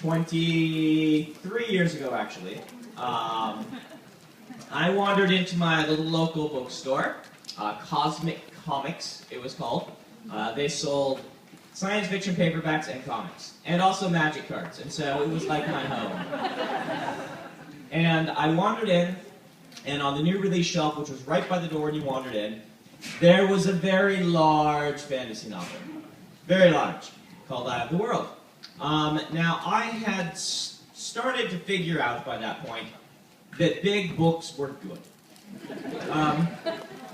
23 years ago, actually, I wandered into my little local bookstore, Cosmic Comics, it was called. They sold science fiction paperbacks and comics, and also magic cards, and so it was like my home. And I wandered in, and on the new release shelf, which was right by the door when you wandered in, there was a very large fantasy novel. Very large, called Eye of the World. Now, I had started to figure out by that point that big books were good.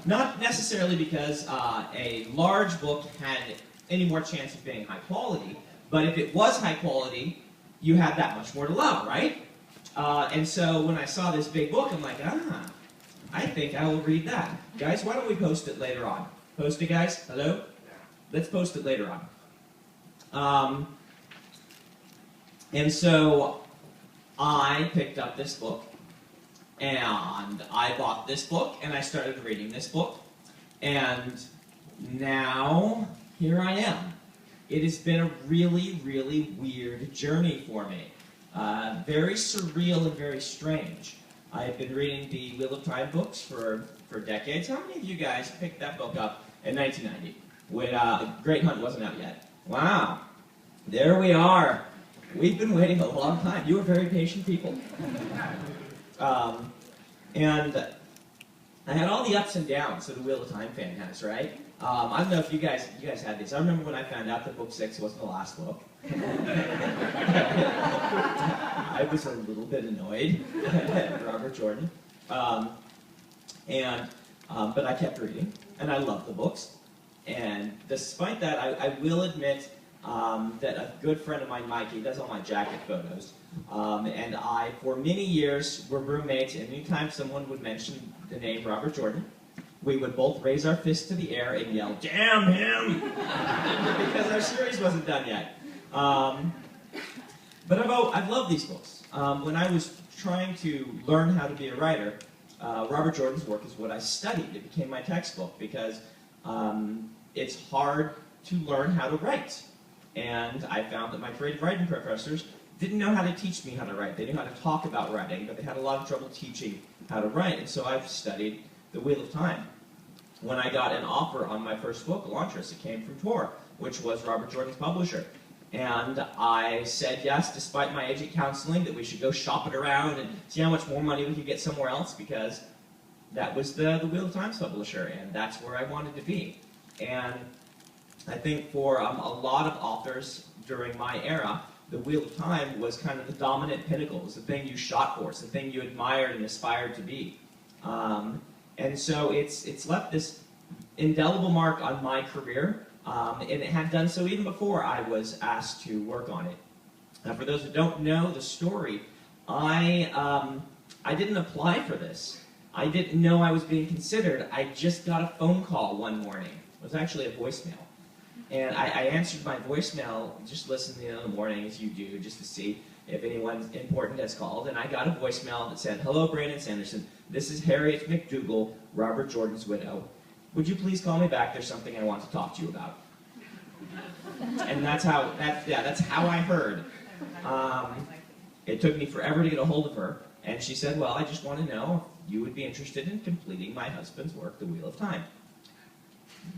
Not necessarily because a large book had any more chance of being high quality, but if it was high quality, you had that much more to love, right? And so when I saw this big book, I'm like, I think I will read that. Guys, why don't we post it later on? Post it, guys? Hello? Let's post it later on. And so I picked up this book, and I bought this book, and I started reading this book, and now here I am. It has been a really, really weird journey for me. Very surreal and very strange. I've been reading the Wheel of Time books for decades. How many of you guys picked that book up in 1990 when Great Hunt wasn't out yet? Wow. There we are. We've been waiting a long time. You were very patient people. And I had all the ups and downs that a Wheel of Time fan has, right? I don't know if you guys had this. I remember when I found out that book 6 wasn't the last book. I was a little bit annoyed at Robert Jordan. But I kept reading, and I loved the books. And despite that, I will admit that a good friend of mine, Mikey, does all my jacket photos. And I, for many years, were roommates, and anytime someone would mention the name Robert Jordan, we would both raise our fists to the air and yell, "Damn him!" because our series wasn't done yet. But I've loved these books. When I was trying to learn how to be a writer, Robert Jordan's work is what I studied. It became my textbook because it's hard to learn how to write. And I found that my creative writing professors didn't know how to teach me how to write. They knew how to talk about writing, but they had a lot of trouble teaching how to write. And so I've studied The Wheel of Time. When I got an offer on my first book, Elantris, it came from Tor, which was Robert Jordan's publisher. And I said yes, despite my agent counseling, that we should go shop it around and see how much more money we could get somewhere else, because that was the Wheel of Time's publisher, and that's where I wanted to be. And I think for a lot of authors during my era, the Wheel of Time was kind of the dominant pinnacle. It was the thing you shot for. It's the thing you admired and aspired to be. And so it's left this indelible mark on my career, and it had done so even before I was asked to work on it. Now, for those who don't know the story, I didn't apply for this. I didn't know I was being considered. I just got a phone call one morning. It was actually a voicemail. And I answered my voicemail, just listening in the morning, as you do, just to see if anyone important has called. And I got a voicemail that said, "Hello, Brandon Sanderson. This is Harriet McDougall, Robert Jordan's widow. Would you please call me back? There's something I want to talk to you about." And that's how I heard. It took me forever to get a hold of her. And she said, "Well, I just want to know if you would be interested in completing my husband's work, The Wheel of Time."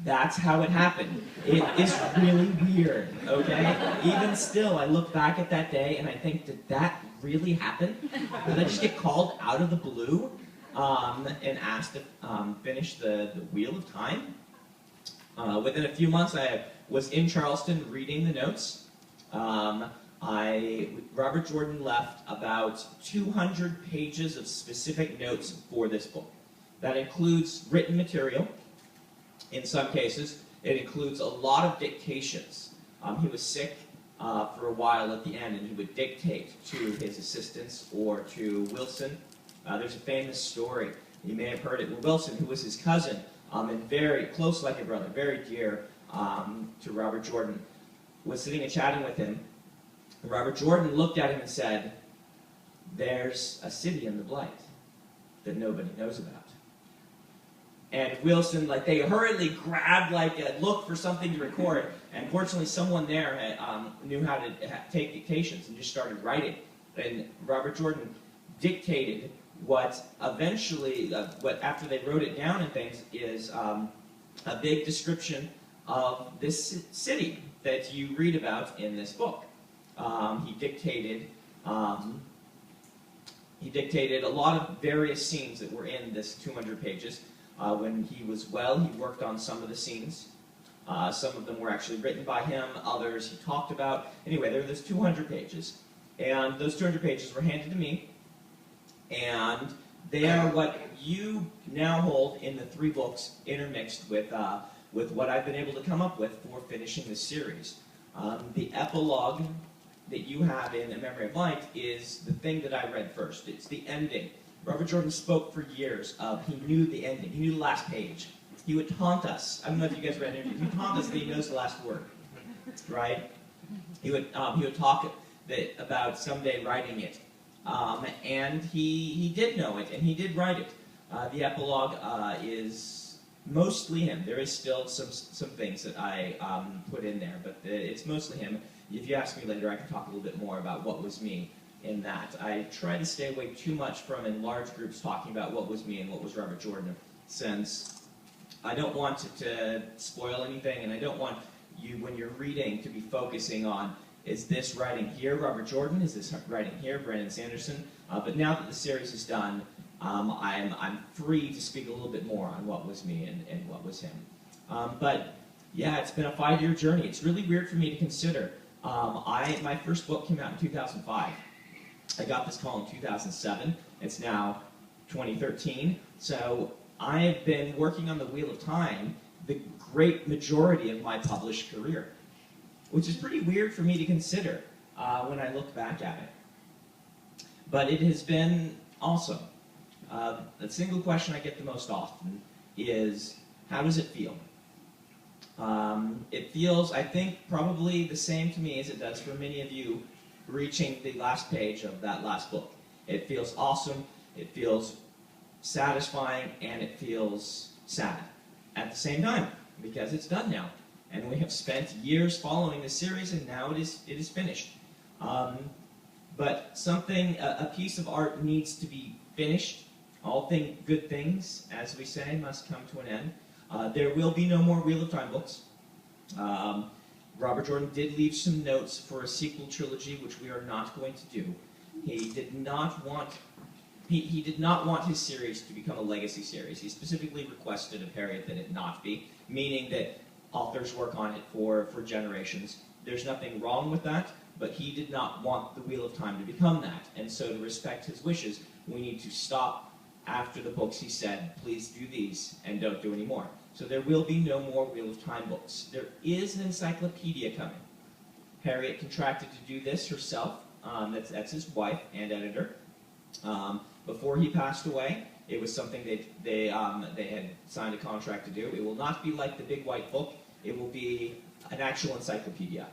That's how it happened. It is really weird, okay? Even still, I look back at that day and I think, did that really happen? Did I just get called out of the blue and asked to finish the Wheel of Time? Within a few months, I was in Charleston reading the notes. Robert Jordan left about 200 pages of specific notes for this book. That includes written material. In some cases, it includes a lot of dictations. He was sick for a while at the end, and he would dictate to his assistants or to Wilson. There's a famous story, you may have heard it, where Wilson, who was his cousin, and very close like a brother, very dear to Robert Jordan, was sitting and chatting with him. And Robert Jordan looked at him and said, "There's a city in the Blight that nobody knows about." And Wilson, like, they hurriedly grabbed, like, a look for something to record, and fortunately someone there had, knew how to take dictations and just started writing. And Robert Jordan dictated what eventually, after they wrote it down and things, is a big description of this city that you read about in this book. He dictated a lot of various scenes that were in this 200 pages. When he was well, he worked on some of the scenes. Some of them were actually written by him, others he talked about. Anyway, there were those 200 pages. And those 200 pages were handed to me, and they are what you now hold in the 3 books intermixed with what I've been able to come up with for finishing this series. The epilogue that you have in A Memory of Light is the thing that I read first. It's the ending. Robert Jordan spoke for years of he knew the ending. He knew the last page. He would taunt us. I don't know if you guys read interviews. He would taunt us that he knows the last word, right? He would talk about someday writing it, and he did know it, and he did write it. The epilogue is mostly him. There is still some things that I put in there, but it's mostly him. If you ask me later, I can talk a little bit more about what was me in that. I try to stay away too much from, in large groups, talking about what was me and what was Robert Jordan, since I don't want to spoil anything, and I don't want you, when you're reading, to be focusing on, is this writing here Robert Jordan? Is this writing here Brandon Sanderson? But now that the series is done, I'm free to speak a little bit more on what was me and what was him. But yeah, it's been a 5-year journey. It's really weird for me to consider. My first book came out in 2005. I got this call in 2007. It's now 2013. So I have been working on the Wheel of Time the great majority of my published career, which is pretty weird for me to consider when I look back at it. But it has been awesome. The single question I get the most often is, how does it feel? It feels, I think, probably the same to me as it does for many of you reaching the last page of that last book. It feels awesome, it feels satisfying, and it feels sad at the same time, because it's done now. And we have spent years following the series, and now it is finished. But a piece of art needs to be finished. All good things, as we say, must come to an end. There will be no more Wheel of Time books. Robert Jordan did leave some notes for a sequel trilogy, which we are not going to do. He did not want his series to become a legacy series. He specifically requested of Harriet that it not be, meaning that authors work on it for generations. There's nothing wrong with that, but he did not want the Wheel of Time to become that. And so to respect his wishes, we need to stop after the books he said, please do these and don't do any more. So there will be no more Wheel of Time books. There is an encyclopedia coming. Harriet contracted to do this herself. That's his wife and editor. Before he passed away, it was something they had signed a contract to do. It will not be like the Big White Book. It will be an actual encyclopedia,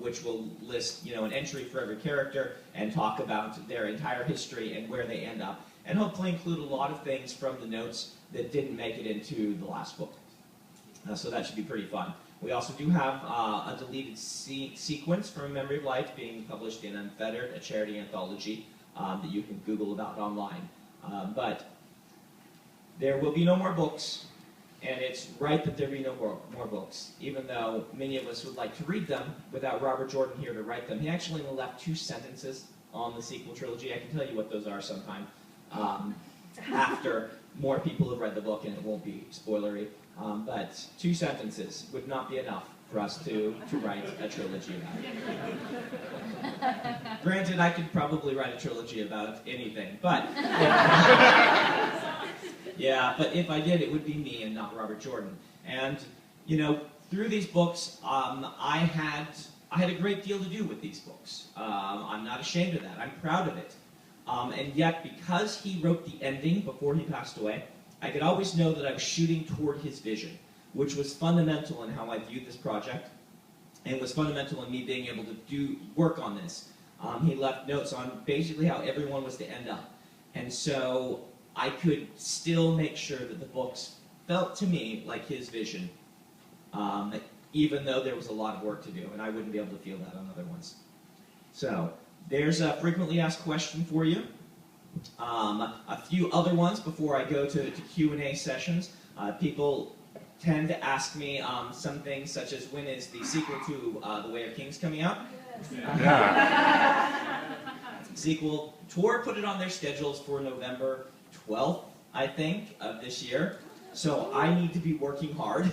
which will list, an entry for every character and talk about their entire history and where they end up, and hopefully include a lot of things from the notes that didn't make it into the last book. So that should be pretty fun. We also do have a deleted sequence from Memory of Light being published in Unfettered, a charity anthology that you can Google about online. But there will be no more books, and it's right that there be no more books, even though many of us would like to read them without Robert Jordan here to write them. He actually only left 2 sentences on the sequel trilogy. I can tell you what those are sometime after more people have read the book, and it won't be spoilery. But 2 sentences would not be enough for us to write a trilogy about. Granted, I could probably write a trilogy about anything, but yeah, but if I did, it would be me and not Robert Jordan. And through these books, I had a great deal to do with these books. I'm not ashamed of that. I'm proud of it. And yet, because he wrote the ending before he passed away, I could always know that I was shooting toward his vision, which was fundamental in how I viewed this project, and was fundamental in me being able to work on this. He left notes on basically how everyone was to end up. And so I could still make sure that the books felt to me like his vision, even though there was a lot of work to do, and I wouldn't be able to feel that on other ones. So there's a frequently asked question for you. A few other ones before I go to Q&A sessions. People tend to ask me some things such as, when is the sequel to The Way of Kings coming out? Yeah. Sequel tour put it on their schedules for November 12th, I think, of this year. So I need to be working hard.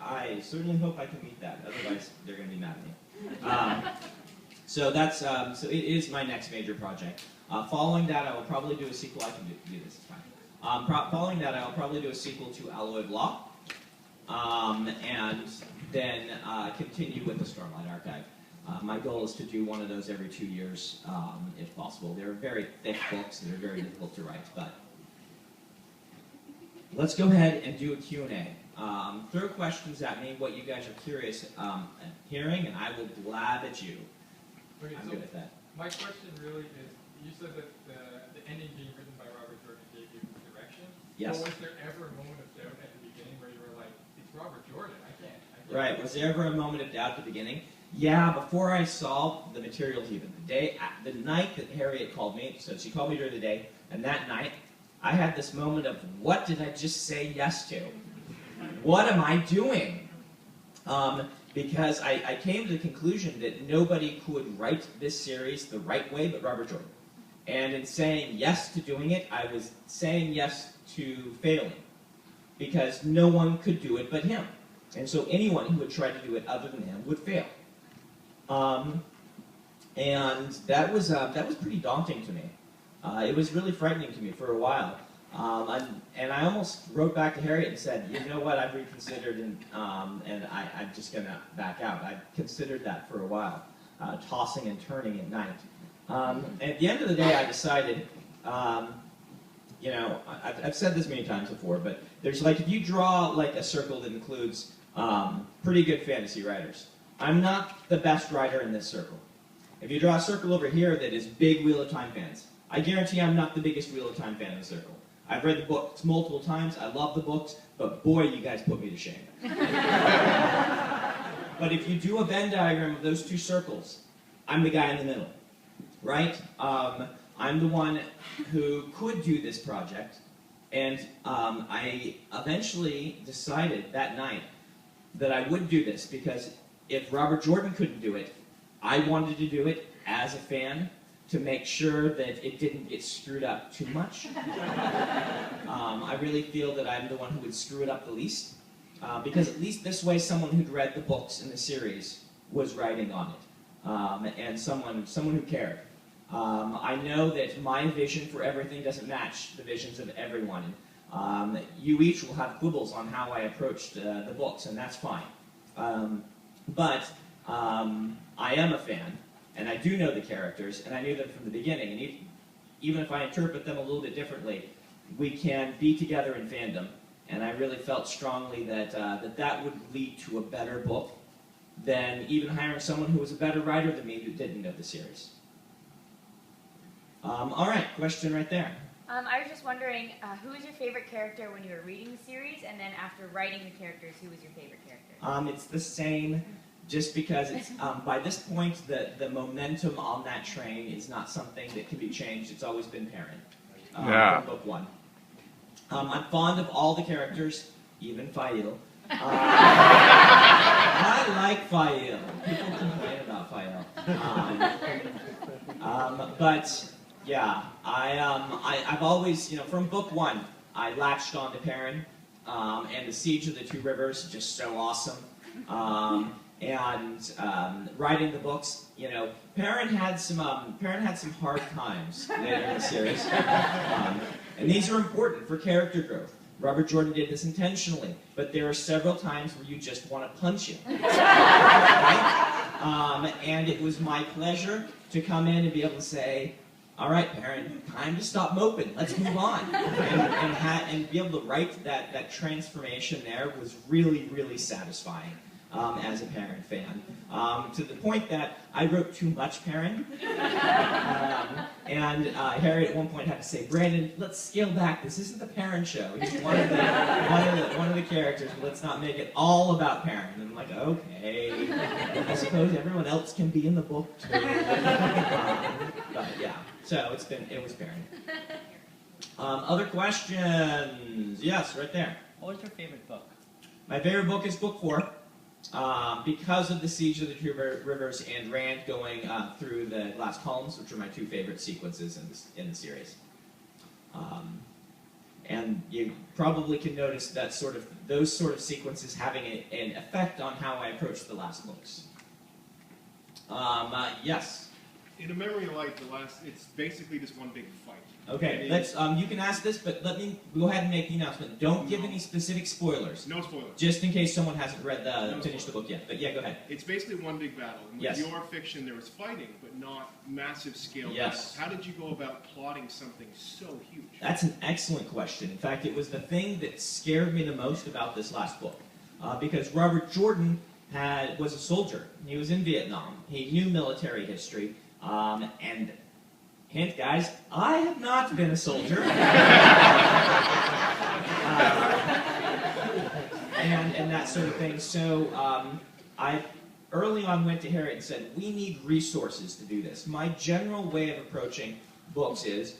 I certainly hope I can meet that. Otherwise, they're going to be mad at me. So that's so it is my next major project. Following that, I will probably do a sequel. I can do this. It's fine. Following that, I will probably do a sequel to Alloy of Law, and then continue with the Stormlight Archive. My goal is to do one of those every 2 years, if possible. They're very thick books that are very difficult to write, but let's go ahead and do a Q&A. Throw questions at me, what you guys are curious hearing, and I will blab at you. Okay, I'm so good at that. my question really is, you said that the ending being written by Robert Jordan gave you direction. Yes. So was there ever a moment of doubt at the beginning where you were like, it's Robert Jordan, I can't Right, was there ever a moment of doubt at the beginning? Yeah, before I saw the materials even. The night that Harriet called me, so she called me during the day, and that night, I had this moment of, what did I just say yes to? What am I doing? Because I came to the conclusion that nobody could write this series the right way but Robert Jordan. And in saying yes to doing it, I was saying yes to failing. Because no one could do it but him. And so anyone who would try to do it other than him would fail. And that was pretty daunting to me. It was really frightening to me for a while. And I almost wrote back to Harriet and said, you know what, I've reconsidered, and I'm just going to back out. I've considered that for a while, tossing and turning at night. At the end of the day, I decided, you know, I've said this many times before, but there's like, if you draw like a circle that includes pretty good fantasy writers, I'm not the best writer in this circle. If you draw a circle over here that is big Wheel of Time fans, I guarantee I'm not the biggest Wheel of Time fan in the circle. I've read the books multiple times, I love the books, but boy, you guys put me to shame. But if you do a Venn diagram of those two circles, I'm the guy in the middle, right? I'm the one who could do this project, and I eventually decided that night that I would do this, because if Robert Jordan couldn't do it, I wanted to do it as a fan, to make sure that it didn't get screwed up too much. I really feel that I'm the one who would screw it up the least, because at least this way someone who'd read the books in the series was writing on it, and someone who cared. I know that my vision for everything doesn't match the visions of everyone. You each will have quibbles on how I approached the books, and that's fine. But I am a fan, and I do know the characters, and I knew them from the beginning, and even if I interpret them a little bit differently, we can be together in fandom, and I really felt strongly that that would lead to a better book than even hiring someone who was a better writer than me who didn't know the series. All right, question right there. I was just wondering, who was your favorite character when you were reading the series, and then after writing the characters, who was your favorite character? It's the same. Just because it's, by this point, the momentum on that train is not something that can be changed. It's always been Perrin from book one. I'm fond of all the characters, even Fael. I like Fael. People complain about Fael. But, yeah, I've always, you know, from book one, I latched on to Perrin, and the Siege of the Two Rivers, just so awesome. And writing the books, you know, Perrin had some hard times later in the series, and these are important for character growth. Robert Jordan did this intentionally, but there are several times where you just want to punch him. Right? And it was my pleasure to come in and be able to say, all right, Perrin, time to stop moping. Let's move on. And be able to write that transformation there was really, really satisfying. as a Perrin fan, to the point that I wrote too much Perrin. And Harry at one point had to say, "Brandon, let's scale back. This isn't the Perrin show. He's one of the characters. But let's not make it all about Perrin." And I'm like, "Okay, I suppose everyone else can be in the book too." But yeah, so it was Perrin. Other questions? Yes, right there. What was your favorite book? My favorite book is book 4. Because of the Siege of the Two Rivers and Rand going through the glass columns, which are my 2 favorite sequences in the series. And you probably can notice that those sort of sequences having an effect on how I approach the last books. Yes? In A Memory of Light, it's basically just one big fight. Okay, let's. You can ask this, but let me go ahead and make the announcement. Don't give any specific spoilers. No spoilers. Just in case someone hasn't finished the book yet. But yeah, go ahead. It's basically one big battle. And with Yes. your fiction, there was fighting, but not massive scale Yes. battles. How did you go about plotting something so huge? That's an excellent question. In fact, it was the thing that scared me the most about this last book. Because Robert Jordan was a soldier. He was in Vietnam. He knew military history. And hint, guys, I have not been a soldier. And that sort of thing. So I early on went to Harriet and said, we need resources to do this. My general way of approaching books is,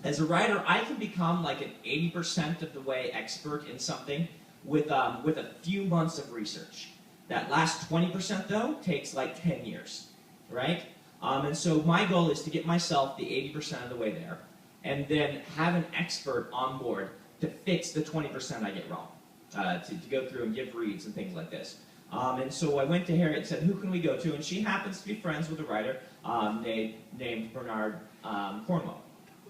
as a writer, I can become like an 80% of the way expert in something with a few months of research. That last 20%, though, takes like 10 years, right? And so my goal is to get myself the 80% of the way there, and then have an expert on board to fix the 20% I get wrong, to go through and give reads and things like this. And so I went to Harriet and said, who can we go to? And she happens to be friends with a writer named Bernard Cornwell,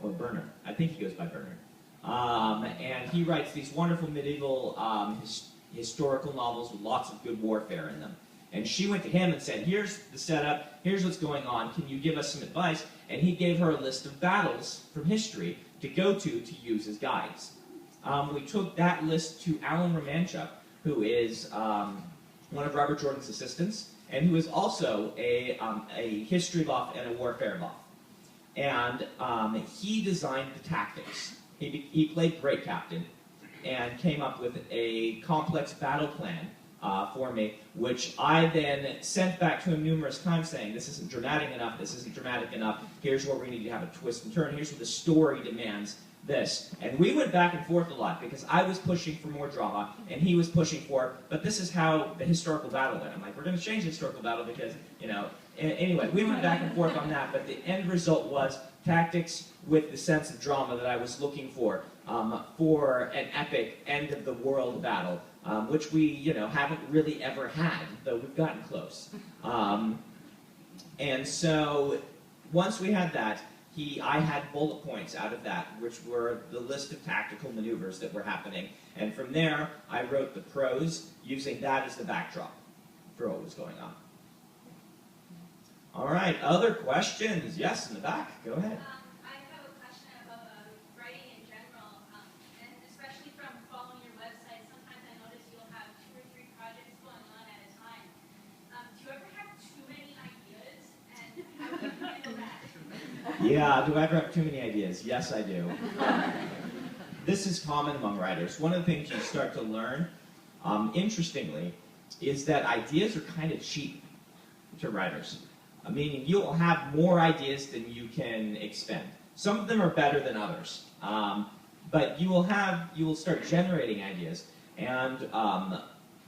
or Bernard. I think he goes by Bernard. And he writes these wonderful medieval historical novels with lots of good warfare in them. And she went to him and said, here's the setup, here's what's going on, can you give us some advice? And he gave her a list of battles from history to go to use as guides. We took that list to Alan Romanchuk, who is one of Robert Jordan's assistants, and who is also a history buff and a warfare buff. And he designed the tactics. He played Great Captain and came up with a complex battle plan for me, which I then sent back to him numerous times saying, this isn't dramatic enough, this isn't dramatic enough, here's where we need to have a twist and turn, here's what the story demands this. And we went back and forth a lot because I was pushing for more drama and he was pushing for, but this is how the historical battle went. I'm like, we're going to change the historical battle because, you know, anyway, we went back and forth on that, but the end result was tactics with the sense of drama that I was looking for an epic end-of-the-world battle, which we, you know, haven't really ever had, though we've gotten close. And so once we had that, I had bullet points out of that, which were the list of tactical maneuvers that were happening. And from there, I wrote the prose using that as the backdrop for what was going on. All right, other questions? Yes, in the back. Go ahead. I have a question about writing in general, and especially from following your website. Sometimes I notice you'll have 2 or 3 projects going on at a time. Do you ever have too many ideas, and how do you handle that? Yeah, do I ever have too many ideas? Yes, I do. This is common among writers. One of the things you start to learn, interestingly, is that ideas are kind of cheap to writers. Meaning you'll have more ideas than you can expend. Some of them are better than others, but you will start generating ideas. And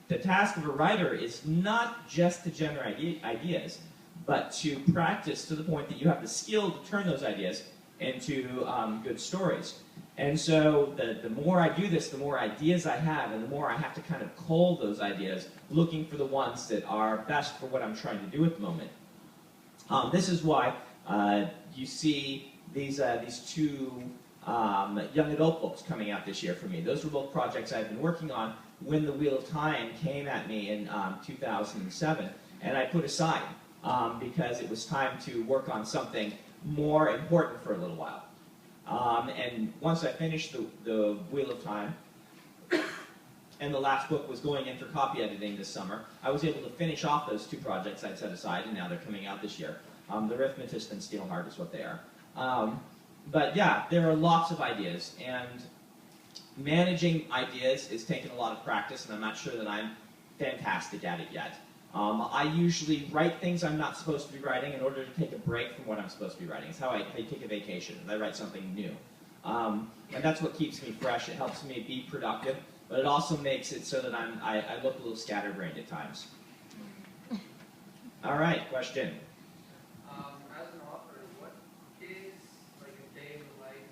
the task of a writer is not just to generate ideas, but to practice to the point that you have the skill to turn those ideas into good stories. And so the more I do this, the more ideas I have, and the more I have to kind of cull those ideas, looking for the ones that are best for what I'm trying to do at the moment. This is why you see these 2 young adult books coming out this year for me. Those were both projects I've been working on when The Wheel of Time came at me in 2007, and I put aside because it was time to work on something more important for a little while. And once I finished the Wheel of Time, and the last book was going in for copy editing this summer, I was able to finish off those 2 projects I'd set aside, and now they're coming out this year. The Arithmetist and Steelheart is what they are. But yeah, there are lots of ideas, and managing ideas is taking a lot of practice, and I'm not sure that I'm fantastic at it yet. I usually write things I'm not supposed to be writing in order to take a break from what I'm supposed to be writing. It's how I take a vacation. I write something new. And that's what keeps me fresh. It helps me be productive, but it also makes it so that I look a little scatterbrained at times. All right, question. As an author, what is like a day in the life?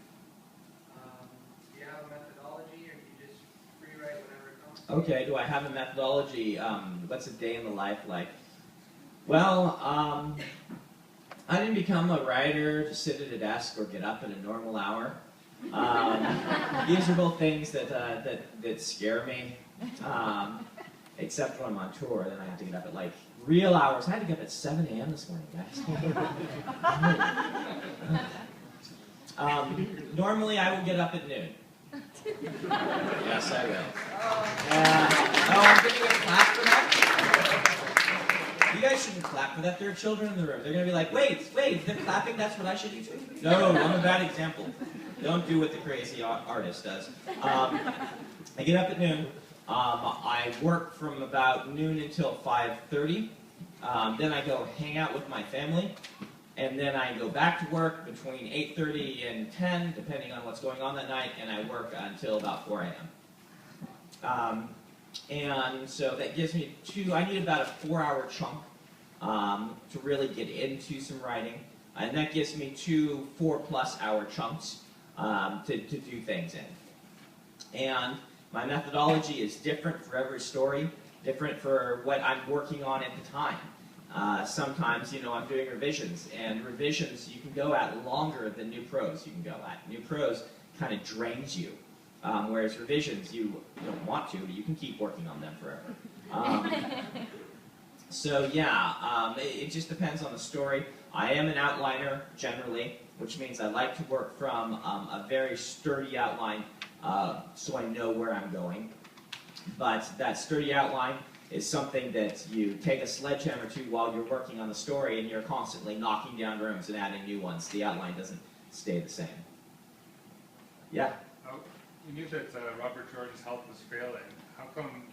Do you have a methodology, or do you just free write whenever it comes? Okay, do I have a methodology? What's a day in the life like? Well, I didn't become a writer to sit at a desk or get up at a normal hour. These are both things that scare me, except when I'm on tour. Then I have to get up at like real hours. I had to get up at 7 a.m. this morning, guys. Normally, I will get up at noon. Yes, I will. I'm giving a clap for that. You guys shouldn't clap for that. There are children in the room. They're going to be like, wait, they're clapping, that's what I should do too? No, I'm a bad example. Don't do what the crazy artist does. I get up at noon. I work from about noon until 5:30. Then I go hang out with my family. And then I go back to work between 8:30 and 10, depending on what's going on that night, and I work until about 4 a.m. And so that gives me I need about a 4-hour chunk to really get into some writing. And that gives me 2 4+ hour chunks to do things in. And my methodology is different for every story, different for what I'm working on at the time. Sometimes, I'm doing revisions, and revisions you can go at longer than new prose you can go at. New prose kind of drains you, whereas revisions you don't want to, but you can keep working on them forever. So yeah, it just depends on the story. I am an outliner generally, which means I like to work from a very sturdy outline so I know where I'm going. But that sturdy outline is something that you take a sledgehammer to while you're working on the story, and you're constantly knocking down rooms and adding new ones. The outline doesn't stay the same. Yeah? You knew that Robert Jordan's health was failing. How come,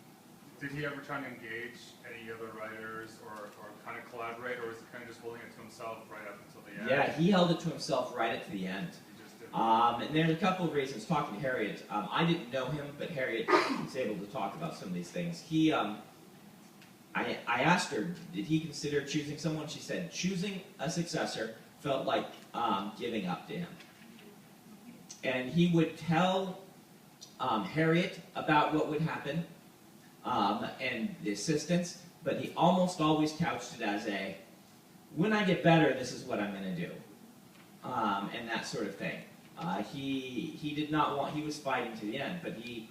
did he ever try to engage any other writers or kind of collaborate, or was he kind of just holding it to himself right up until the end? Yeah, he held it to himself right up to the end. He just didn't. And there's a couple of reasons. Talking to Harriet, I didn't know him, but Harriet was able to talk about some of these things. I asked her, did he consider choosing someone? She said, choosing a successor felt like giving up to him. And he would tell Harriet about what would happen and the assistants, but he almost always couched it as when I get better, this is what I'm going to do, and that sort of thing. He did not want, he was fighting to the end, but he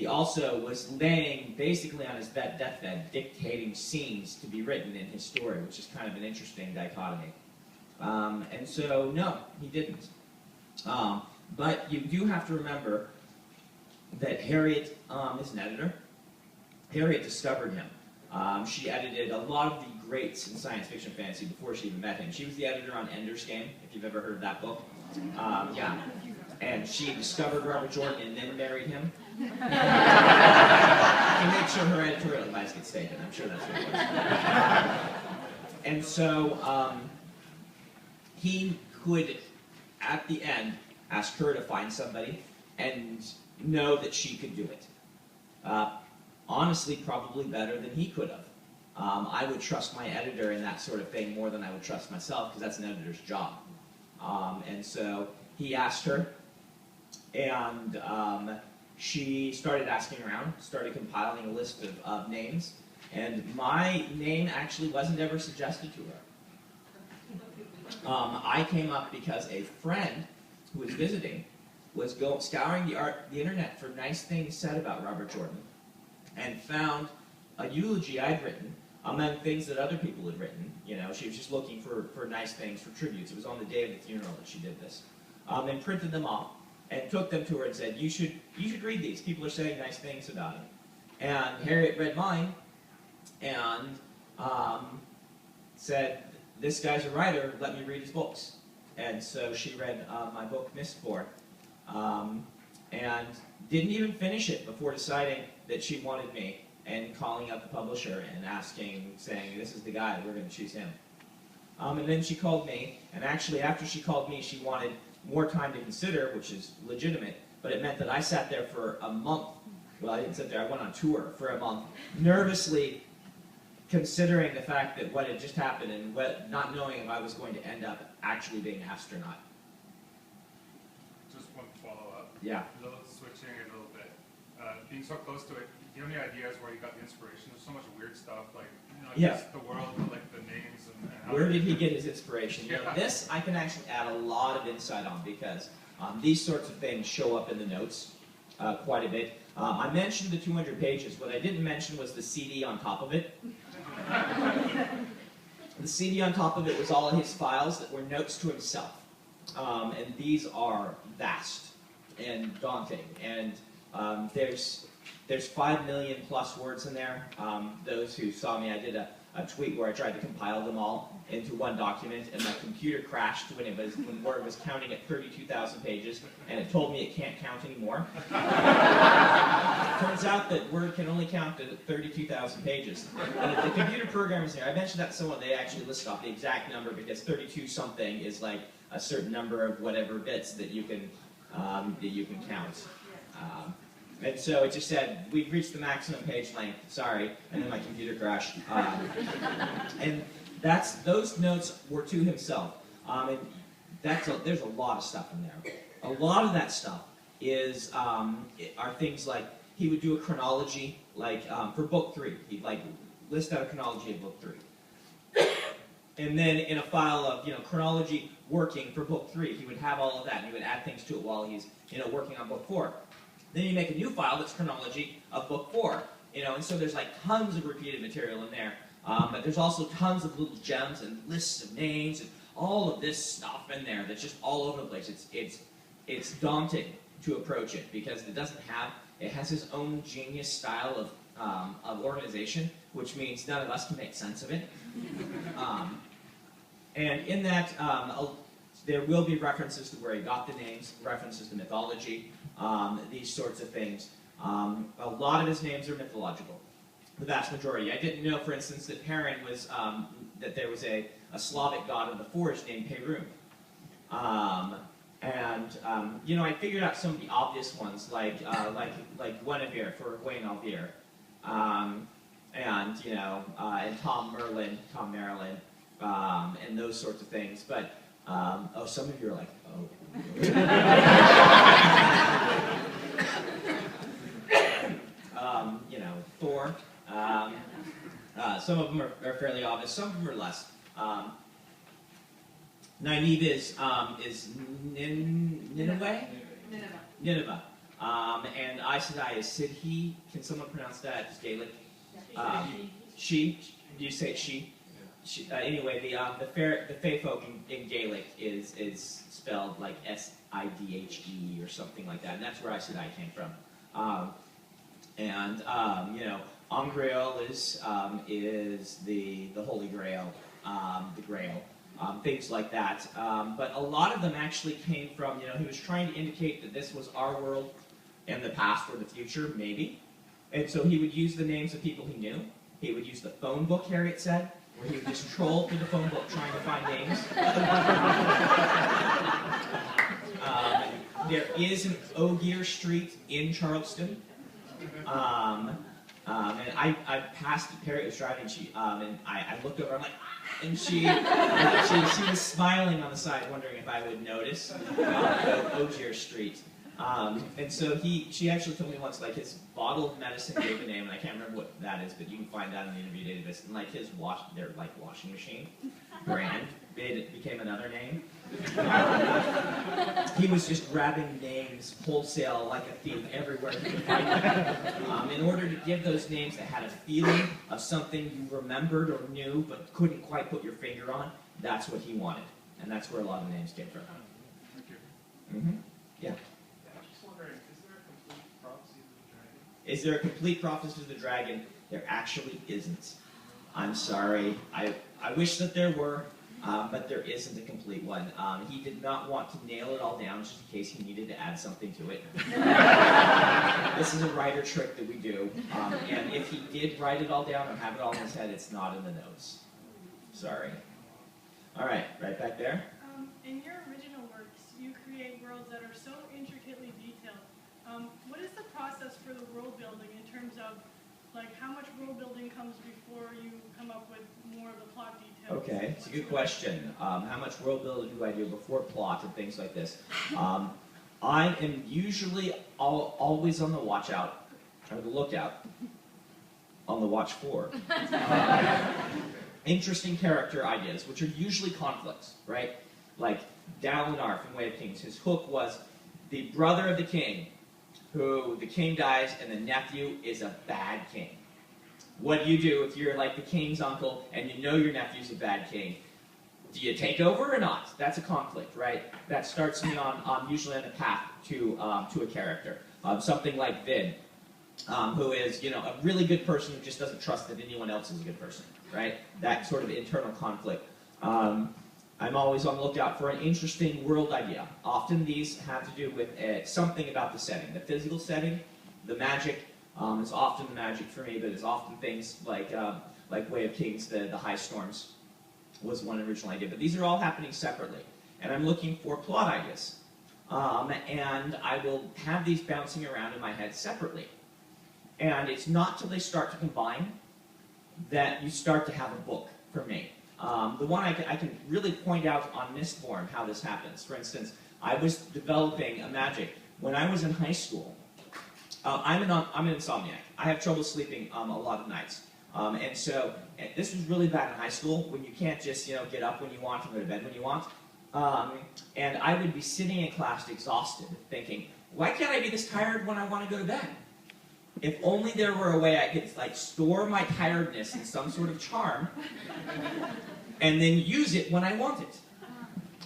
also was laying basically on his deathbed, dictating scenes to be written in his story, which is kind of an interesting dichotomy. And so, no, he didn't. But you do have to remember that Harriet is an editor. Harriet discovered him. She edited a lot of the greats in science fiction fantasy before she even met him. She was the editor on Ender's Game, if you've ever heard of that book. Yeah. And she discovered Robert Jordan and then married him. To make sure her editorial advice gets taken. I'm sure that's what it was. And so he could, at the end, ask her to find somebody and know that she could do it. Honestly, probably better than he could have. I would trust my editor in that sort of thing more than I would trust myself, because that's an editor's job. And so he asked her, and she started asking around, started compiling a list of names, and my name actually wasn't ever suggested to her. I came up because a friend who was visiting was scouring the internet for nice things said about Robert Jordan, and found a eulogy I'd written among things that other people had written. She was just looking for nice things, for tributes. It was on the day of the funeral that she did this. And printed them off and took them to her and said, you should read these. People are saying nice things about him. And Harriet read mine and said, "This guy's a writer, let me read his books." And so she read my book, Mistborn, and didn't even finish it before deciding that she wanted me and calling up the publisher and saying, "This is the guy, we're going to choose him." And then she called me, and actually after she called me, she wanted more time to consider, which is legitimate, but it meant that I sat there for a month. Well, I didn't sit there, I went on tour for a month, nervously considering the fact that what had just happened and not knowing if I was going to end up actually being an astronaut. Just one follow-up. Yeah. A little switching a little bit. Being so close to it, do you have any ideas where you got the inspiration? There's so much weird stuff, like, just the world, but like the names and how... Where did he get his inspiration? You know, Yeah. this I can actually add a lot of insight on because these sorts of things show up in the notes quite a bit. I mentioned the 200 pages. What I didn't mention was the CD on top of it. The CD on top of it was all of his files that were notes to himself. And these are vast and daunting. And there's 5 million plus words in there. Those who saw me, I did a tweet where I tried to compile them all into one document, and my computer crashed when Word was counting at 32,000 pages, and it told me it can't count anymore. Turns out that Word can only count to 32,000 pages. The computer programmers there, I mentioned that to someone, they actually listed off the exact number because 32 something is like a certain number of whatever bits that you can count. And so it just said, "We've reached the maximum page length, sorry," and then my computer crashed. And those notes were to himself. And there's a lot of stuff in there. A lot of that stuff are things like, he would do a chronology, like for book 3. He'd like list out a chronology of book 3. And then in a file of chronology working for book 3, he would have all of that, and he would add things to it while he's working on book 4. Then you make a new file that's chronology of book 4, and so there's like tons of repeated material in there. But there's also tons of little gems and lists of names and all of this stuff in there that's just all over the place. It's daunting to approach it because it has his own genius style of organization, which means none of us can make sense of it. And in that, there will be references to where he got the names, references to mythology, these sorts of things. A lot of his names are mythological, the vast majority. I didn't know, for instance, that Perrin was, that there was a Slavic god of the forest named Perun. I figured out some of the obvious ones, like Guinevere for Wayne Alvier, and Tom Merlin, and those sorts of things. But some of you are like, oh. Thor. Some of them are fairly obvious. Some of them are less. Nynaeve is Nineveh. Nineveh. And Aes Sedai is Sidhi. Can someone pronounce that? It's Gaelic. She. Do you say she? Anyway, the Fae folk in Gaelic is spelled like Sidhe or something like that, and that's where Aes Sedai came from. Angreal is the Holy Grail, the Grail, things like that. But a lot of them actually came from, he was trying to indicate that this was our world and the past or the future, maybe. And so he would use the names of people he knew. He would use the phone book, Harriet said, where he would just troll through the phone book trying to find names. There is an Ogier Street in Charleston. And I passed Harriet was driving, and I looked over, I'm like, ah! And she was smiling on the side, wondering if I would notice Ogier Street. And so she actually told me once, like, his bottle of medicine gave a name, and I can't remember what that is, but you can find that in the interview database. And like his washing machine brand became another name. He was just grabbing names wholesale like a thief everywhere he could find them. In order to give those names that had a feeling of something you remembered or knew but couldn't quite put your finger on, that's what he wanted. And that's where a lot of the names came from. Thank you. Mm-hmm. Yeah. I'm just wondering, is there a complete prophecy of the dragon? Is there a complete Prophecy of the Dragon? There actually isn't. I'm sorry. I wish that there were, but there isn't a complete one. He did not want to nail it all down just in case he needed to add something to it. This is a writer trick that we do, and if he did write it all down or have it all in his head, it's not in the notes. Sorry. All right, right back there. In your original works, you create worlds that are so intricately detailed. What is the process for the world building in terms of, like, how much world building comes before you come up with more of the plot details? Okay, it's a good question. How much world building do I do before plot and things like this? I am usually always on the watch out, or the lookout, on the watch for interesting character ideas, which are usually conflicts, right? Like Dalinar from Way of Kings. His hook was the brother of the king, who the king dies and the nephew is a bad king. What do you do if you're like the king's uncle and you know your nephew's a bad king? Do you take over or not? That's a conflict, right? That starts me on usually on the path to a character. Something like Vin, who is, you know, a really good person who just doesn't trust that anyone else is a good person, right? That sort of internal conflict. I'm always on the lookout for an interesting world idea. Often these have to do with something about the setting, the physical setting, the magic. It's often the magic for me, but it's often things like Way of Kings, the High Storms was one original idea. But these are all happening separately, and I'm looking for plot ideas. And I will have these bouncing around in my head separately. And it's not till they start to combine that you start to have a book for me. The one I can really point out on Mistborn how this happens. For instance, I was developing a magic when I was in high school. I'm an insomniac. I have trouble sleeping a lot of nights. And so this was really bad in high school when you can't just get up when you want and go to bed when you want. And I would be sitting in class exhausted thinking, why can't I be this tired when I want to go to bed? If only there were a way I could store my tiredness in some sort of charm and then use it when I want it.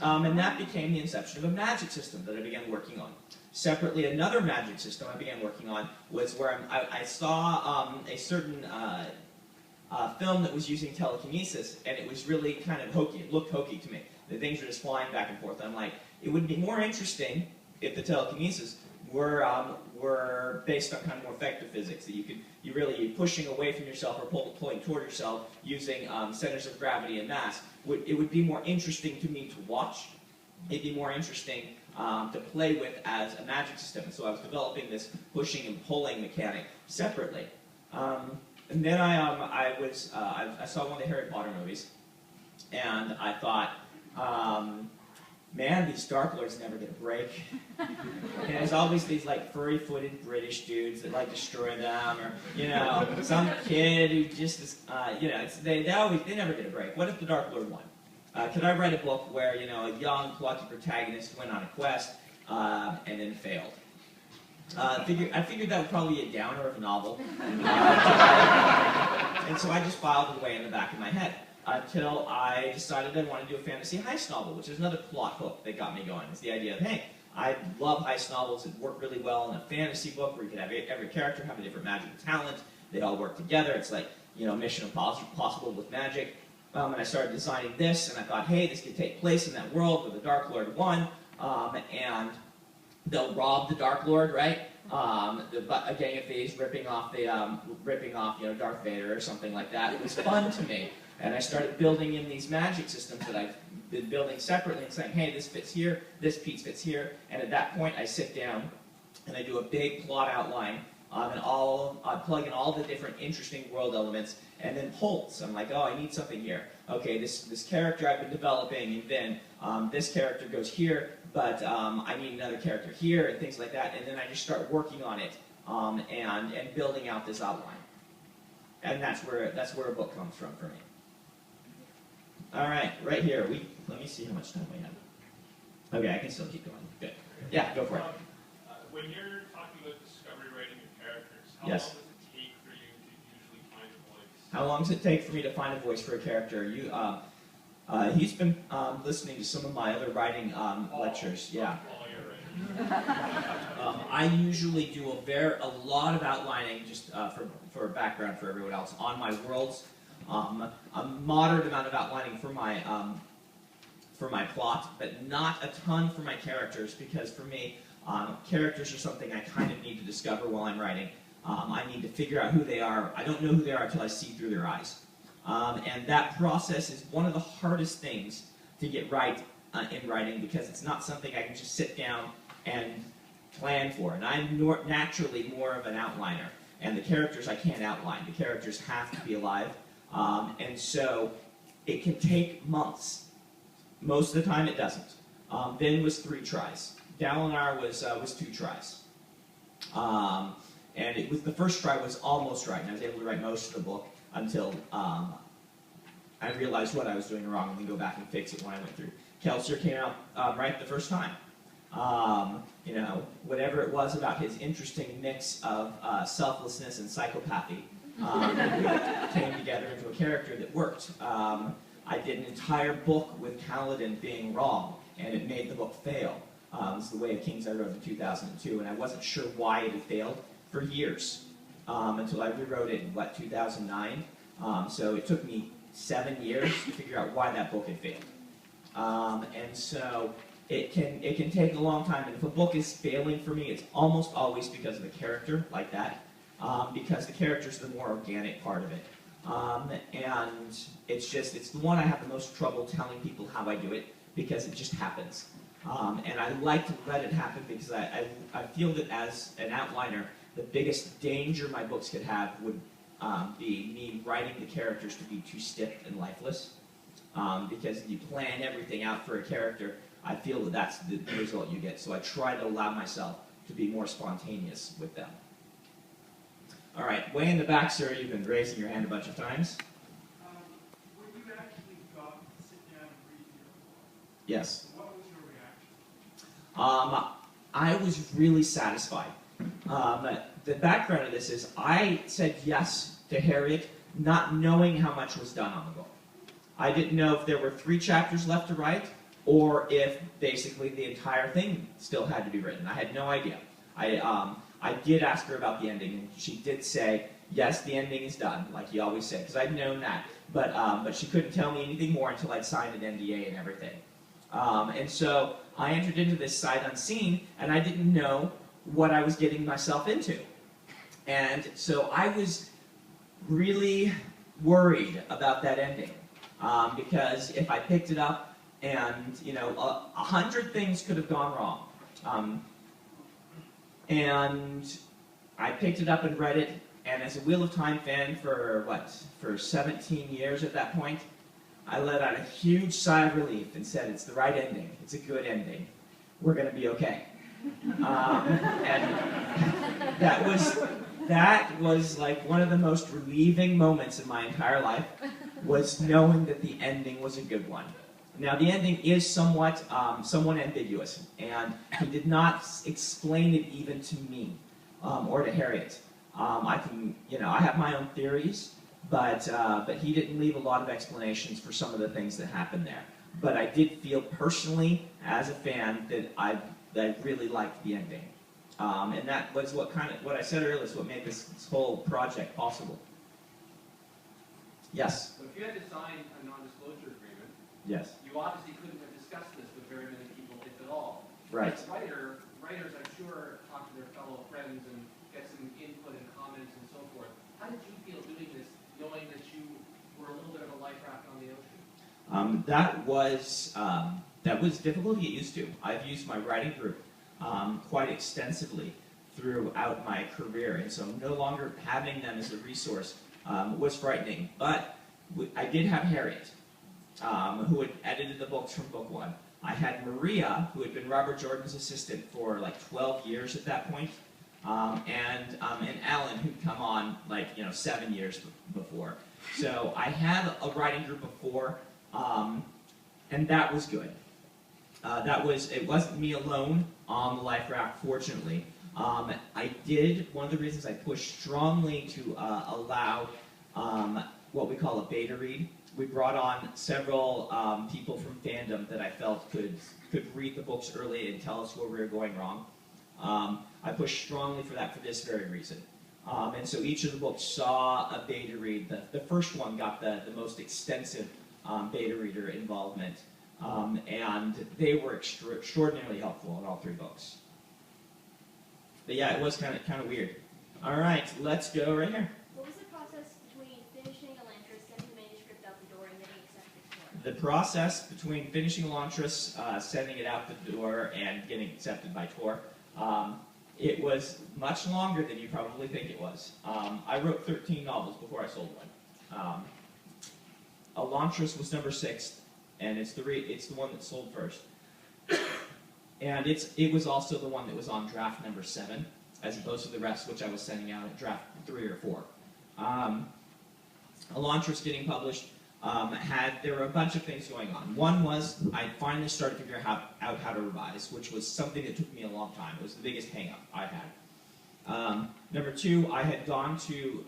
And that became the inception of a magic system that I began working on. Separately, another magic system I began working on was where I saw a certain film that was using telekinesis, and it was really kind of hokey. It looked hokey to me. The things were just flying back and forth. I'm like, it would be more interesting if the telekinesis were based on kind of more effective physics, that you're really pushing away from yourself or pulling toward yourself using centers of gravity and mass. It would be more interesting to me to watch. It'd be more interesting to play with as a magic system. So I was developing this pushing and pulling mechanic separately. And then I saw one of the Harry Potter movies, and I thought, man, these Dark Lords never get a break. And there's always these furry-footed British dudes that destroy them, or some kid who just is, they never get a break. What if the Dark Lord won? Could I write a book where a young, plucky protagonist went on a quest and then failed? I figured that would probably be a downer of a novel, and so I just filed it away in the back of my head. Until I decided I wanted to do a fantasy heist novel, which is another plot hook that got me going. It's the idea of, hey, I love heist novels that work really well in a fantasy book where you can have every character have a different magical talent. They all work together. It's like, Mission Impossible with magic. And I started designing this, and I thought, hey, this could take place in that world where the Dark Lord won, and they'll rob the Dark Lord, right? A gang of thieves ripping off Darth Vader or something like that. It was fun to me. And I started building in these magic systems that I've been building separately and saying, hey, this fits here, this piece fits here. And at that point, I sit down and I do a big plot outline, and I plug in all the different interesting world elements, and then pulls. I'm like, oh, I need something here. Okay, this character I've been developing, and then this character goes here, but I need another character here, and things like that. And then I just start working on it and building out this outline. And that's where a book comes from for me. All right, right here. Let me see how much time we have. Okay, I can still keep going. Good. Yeah, go for it. When you're talking about discovery writing your characters, how Yes. long does it take for you to usually find a voice? How long does it take for me to find a voice for a character? He's been listening to some of my other writing lectures. Yeah. All your writing. I usually do a lot of outlining, just for background for everyone else, on my worlds. A moderate amount of outlining for my plot, but not a ton for my characters, because for me, characters are something I kind of need to discover while I'm writing. I need to figure out who they are. I don't know who they are until I see through their eyes. And that process is one of the hardest things to get right in writing, because it's not something I can just sit down and plan for. And I'm naturally more of an outliner. And the characters I can't outline. The characters have to be alive. And so it can take months. Most of the time it doesn't. Then was 3 tries. Dalinar was 2 tries. And it was, the first try was almost right, and I was able to write most of the book until I realized what I was doing wrong, and then go back and fix it when I went through. Kelsier came out right the first time. You know, whatever it was about his interesting mix of selflessness and psychopathy came together into a character that worked. I did an entire book with Kaladin being wrong, and it made the book fail. It's The Way of Kings I wrote in 2002, and I wasn't sure why it had failed for years, until I rewrote it in, 2009. So it took me 7 years to figure out why that book had failed. And so it can take a long time, and if a book is failing for me, it's almost always because of a character like that, because the character's the more organic part of it. And it's the one I have the most trouble telling people how I do it, because it just happens. And I like to let it happen, because I feel that as an outliner, the biggest danger my books could have would be me writing the characters to be too stiff and lifeless. Because if you plan everything out for a character, I feel that that's the result you get. So I try to allow myself to be more spontaneous with them. All right, way in the back, sir, you've been raising your hand a bunch of times. When you actually got to sit down and read your book, Yes. what was your reaction? I was really satisfied. The background of this is I said yes to Harriet, not knowing how much was done on the book. I didn't know if there were 3 chapters left to write, or if basically the entire thing still had to be written. I had no idea. I did ask her about the ending, and she did say, yes, the ending is done, like you always say, because I'd known that. But she couldn't tell me anything more until I'd signed an NDA and everything. And so I entered into this sight unseen, and I didn't know what I was getting myself into. And so I was really worried about that ending, because if I picked it up and, 100 things could have gone wrong. And I picked it up and read it, and as a Wheel of Time fan for 17 years at that point, I let out a huge sigh of relief and said, it's the right ending, it's a good ending, we're going to be okay. And that was like one of the most relieving moments in my entire life, was knowing that the ending was a good one. Now, the ending is somewhat ambiguous, and he did not explain it even to me or to Harriet. I have my own theories, but he didn't leave a lot of explanations for some of the things that happened there. But I did feel personally, as a fan, that I really liked the ending, and that was what I said earlier is what made this whole project possible. Yes. So if you had to sign a non-disclosure agreement, Yes. you obviously couldn't have discussed this with very many people, if at all. Right. As a writers, I'm sure, talk to their fellow friends and get some input and comments and so forth. How did you feel doing this, knowing that you were a little bit of a life raft on the ocean? That was difficult to get used to. I've used my writing group quite extensively throughout my career, and so no longer having them as a resource was frightening. But I did have Harriet, who had edited the books from book 1. I had Maria, who had been Robert Jordan's assistant for like 12 years at that point, and Alan, who'd come on 7 years before. So I had a writing group of 4, and that was good. It wasn't me alone on the life raft, fortunately. One of the reasons I pushed strongly to allow what we call a beta read, we brought on several people from fandom that I felt could read the books early and tell us where we were going wrong. I pushed strongly for that for this very reason. And so each of the books saw a beta read. The first one got the most extensive beta reader involvement. And they were extraordinarily helpful in all 3 books. But yeah, it was kind of weird. All right, let's go right here. What was the process between finishing Elantris, sending the manuscript out the door, and getting accepted for it? The process between finishing Elantris, sending it out the door, and getting accepted by Tor, it was much longer than you probably think it was. I wrote 13 novels before I sold one. Elantris was number 6, and it's the one that sold first. And it was also the one that was on draft number 7, as opposed to the rest, which I was sending out at draft 3 or 4. Elantris getting published there were a bunch of things going on. One was I finally started figuring out how to revise, which was something that took me a long time. It was the biggest hang-up I had. Number 2, I had gone to,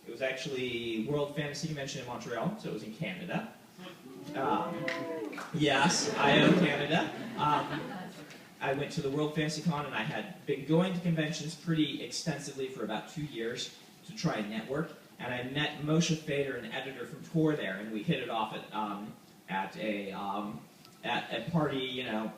it was actually World Fantasy Convention in Montreal, so it was in Canada. Yes, I own Canada. I went to the World Fantasy Con, and I had been going to conventions pretty extensively for about 2 years to try and network. And I met Moshe Fader, an editor from Tor there, and we hit it off at a party. You know,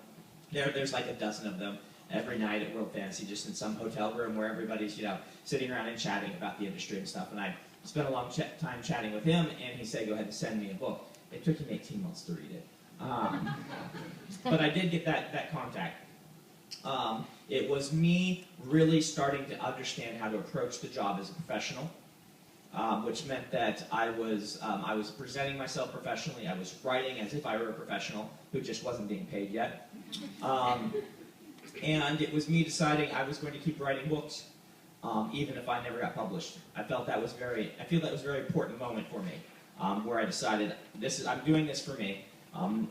there's like a dozen of them every night at World Fantasy, just in some hotel room where everybody's sitting around and chatting about the industry and stuff. And I spent a long time chatting with him, and he said, "Go ahead and send me a book." It took him 18 months to read it, but I did get that contact. It was me really starting to understand how to approach the job as a professional, which meant that I was presenting myself professionally. I was writing as if I were a professional who just wasn't being paid yet. And it was me deciding I was going to keep writing books, even if I never got published. I feel that was a very important moment for me, where I decided I'm doing this for me.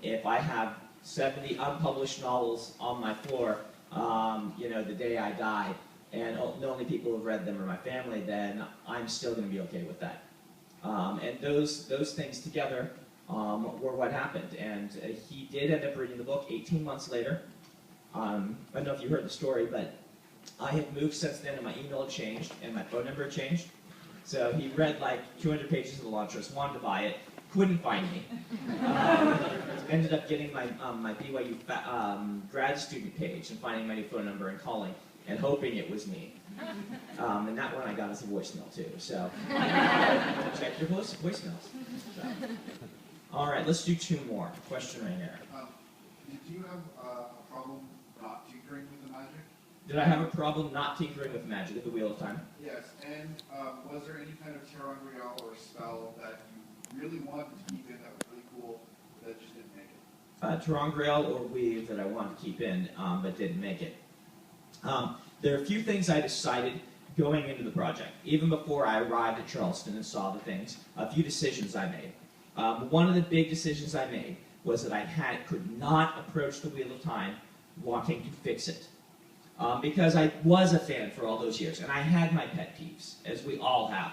If I have 70 unpublished novels on my floor, the day I die, and the only people who have read them are my family, then I'm still going to be okay with that. And those things together were what happened. And he did end up reading the book 18 months later. I don't know if you heard the story, but I had moved since then, and my email had changed, and my phone number had changed. So he read like 200 pages of Elantris, wanted to buy it, couldn't find me. Ended up getting my BYU grad student page and finding my new phone number and calling and hoping it was me. And that one I got as a voicemail too. So check your voicemails. So. All right, let's do 2 more. Question right here. Did you have a problem not tinkering with the magic? Did I have a problem not tinkering with magic at the Wheel of Time? Yes, and was there any kind of Terran Real or spell that you really wanted to keep in that was really cool that just didn't make it? Terran Grail or Weave that I wanted to keep in but didn't make it. There are a few things I decided going into the project, even before I arrived at Charleston and saw the things, a few decisions I made. One of the big decisions I made was that I could not approach the Wheel of Time wanting to fix it. Because I was a fan for all those years, and I had my pet peeves, as we all have.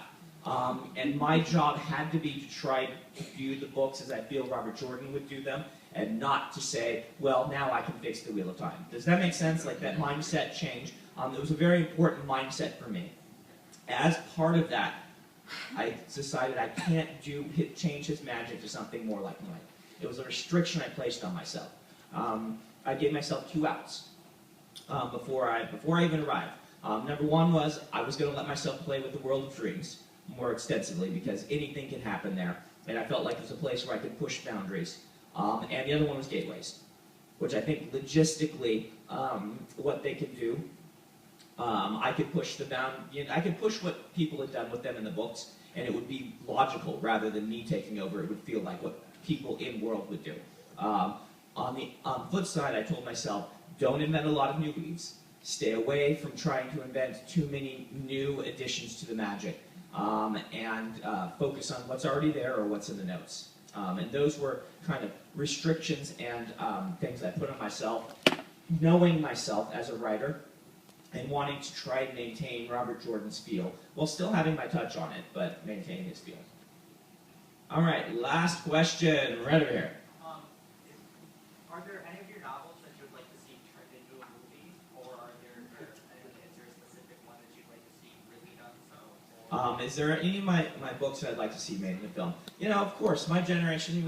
And my job had to be to try to view the books as I feel Robert Jordan would do them, and not to say, well, now I can fix the Wheel of Time. Does that make sense? Like that mindset change? It was a very important mindset for me. As part of that, I decided I can't change his magic to something more like mine. It was a restriction I placed on myself. I gave myself 2 outs before I even arrived. Number 1 was I was going to let myself play with the World of Dreams more extensively because anything can happen there, and I felt like it was a place where I could push boundaries. And the other one was Gateways, which I think logistically what they can do. I could push I could push what people had done with them in the books, and it would be logical rather than me taking over. It would feel like what people in world would do. On the flip side, I told myself, don't invent a lot of new weaves. Stay away from trying to invent too many new additions to the magic, and focus on what's already there or what's in the notes. And those were kind of restrictions and things I put on myself, knowing myself as a writer and wanting to try and maintain Robert Jordan's feel while still having my touch on it, but maintaining his feel. All right, last question, right over here. Are there any of your novels that you would like to see turned into a movie, or is there a specific one that you'd like to see really done so? Is there any of my books that I'd like to see made into film? You know, of course, my generation,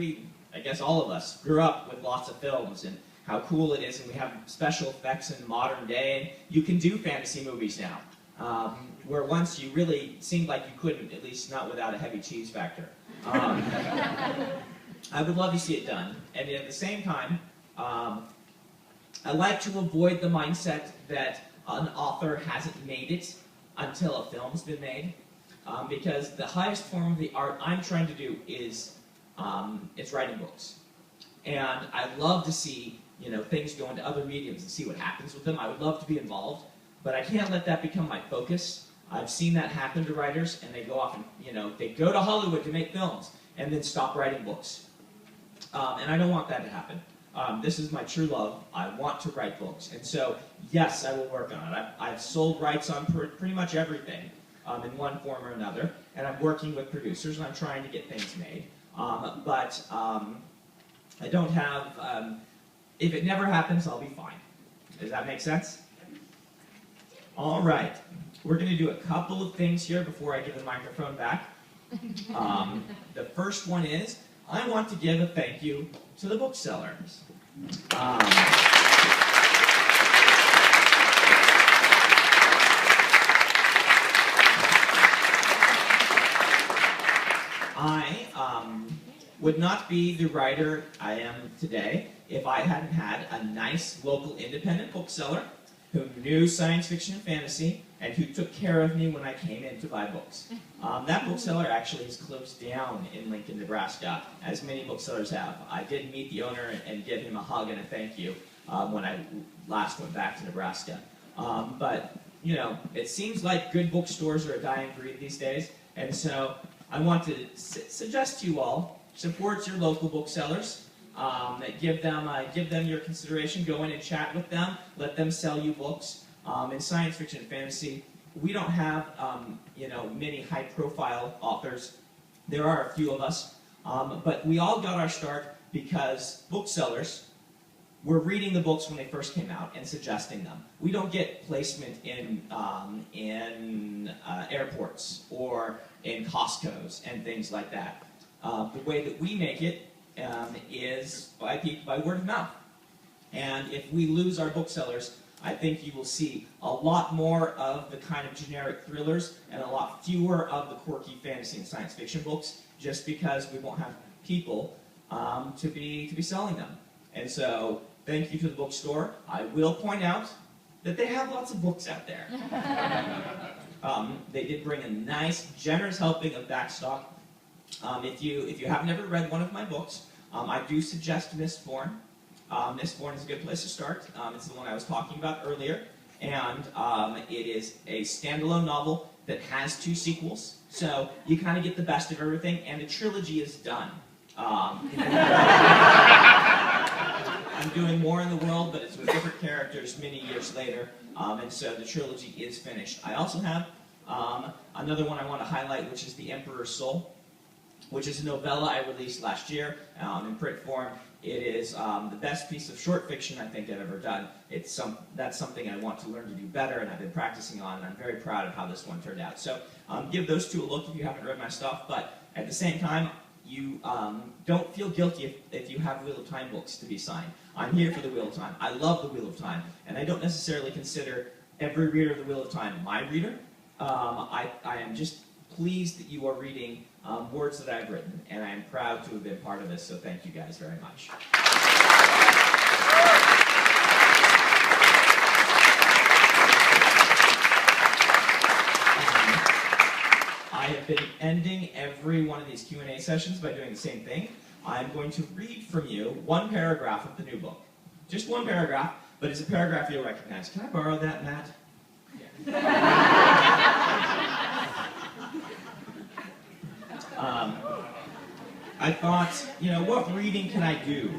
I guess all of us, grew up with lots of films and how cool it is, and we have special effects in modern day, and you can do fantasy movies now, where once you really seemed like you couldn't, at least not without a heavy cheese factor. I would love to see it done, and at the same time, I like to avoid the mindset that an author hasn't made it until a film's been made, because the highest form of the art I'm trying to do is writing books, and I'd love to see things go into other mediums and see what happens with them. I would love to be involved, but I can't let that become my focus. I've seen that happen to writers, and they go off and they go to Hollywood to make films and then stop writing books, and I don't want that to happen. This is my true love. I want to write books. And so, yes, I will work on it. I've sold rights on pretty much everything in one form or another, and I'm working with producers, and I'm trying to get things made. But I don't have, if it never happens, I'll be fine. Does that make sense? All right. We're going to do a couple of things here before I give the microphone back. The first one is, I want to give a thank you to the booksellers. I would not be the writer I am today if I hadn't had a nice local independent bookseller who knew science fiction and fantasy, and who took care of me when I came in to buy books. That bookseller actually is closed down in Lincoln, Nebraska, as many booksellers have. I did meet the owner and give him a hug and a thank you when I last went back to Nebraska. But, it seems like good bookstores are a dying breed these days, and so I want to suggest to you all, support your local booksellers. Give them your consideration. Go in and chat with them. Let them sell you books. In science fiction and fantasy, we don't have many high-profile authors. There are a few of us, but we all got our start because booksellers were reading the books when they first came out and suggesting them. We don't get placement in airports or in Costco's and things like that. The way that we make it is by word of mouth. And if we lose our booksellers, I think you will see a lot more of the kind of generic thrillers and a lot fewer of the quirky fantasy and science fiction books, just because we won't have people to be selling them. And so, thank you to the bookstore. I will point out that they have lots of books out there. They did bring a nice, generous helping of backstock. If you have never read one of my books, I do suggest Mistborn. Mistborn is a good place to start. It's the one I was talking about earlier, and it is a standalone novel that has 2 sequels, so you kind of get the best of everything, and the trilogy is done. I'm doing more in the world, but it's with different characters many years later, and so the trilogy is finished. I also have another one I want to highlight, which is The Emperor's Soul, which is a novella I released last year in print form. It is the best piece of short fiction I think I've ever done. That's something I want to learn to do better, and I've been practicing on, and I'm very proud of how this one turned out. So give those 2 a look if you haven't read my stuff, but at the same time, you don't feel guilty if you have Wheel of Time books to be signed. I'm here for the Wheel of Time. I love the Wheel of Time, and I don't necessarily consider every reader of the Wheel of Time my reader. I am just pleased that you are reading words that I've written, and I am proud to have been part of this, so thank you guys very much. I have been ending every one of these Q&A sessions by doing the same thing. I'm going to read from you 1 paragraph of the new book. Just 1 paragraph, but it's a paragraph you'll recognize. Can I borrow that, Matt? I thought, what reading can I do?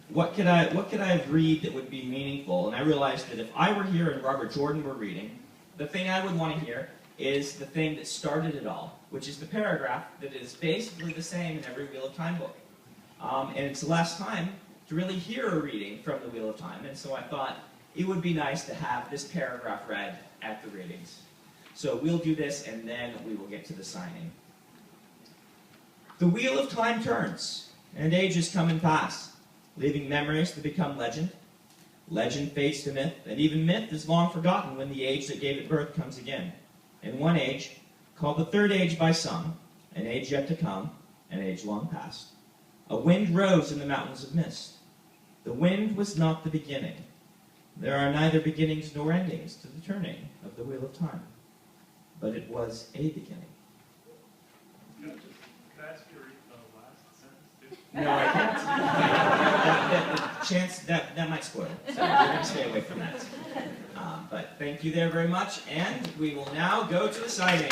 What could I read that would be meaningful? And I realized that if I were here and Robert Jordan were reading, the thing I would want to hear is the thing that started it all, which is the paragraph that is basically the same in every Wheel of Time book. And it's the last time to really hear a reading from the Wheel of Time, and so I thought it would be nice to have this paragraph read at the readings. So we'll do this, and then we will get to the signing. The Wheel of Time turns, and ages come and pass, leaving memories that become legend. Legend fades to myth, and even myth is long forgotten when the age that gave it birth comes again. In one age, called the Third Age by some, an age yet to come, an age long past, a wind rose in the mountains of mist. The wind was not the beginning. There are neither beginnings nor endings to the turning of the Wheel of Time, but it was a beginning. Can I ask you to read the last sentence too? No, I can't. That might spoil it, so we're going to stay away from that. But thank you there very much, and we will now go to the signing.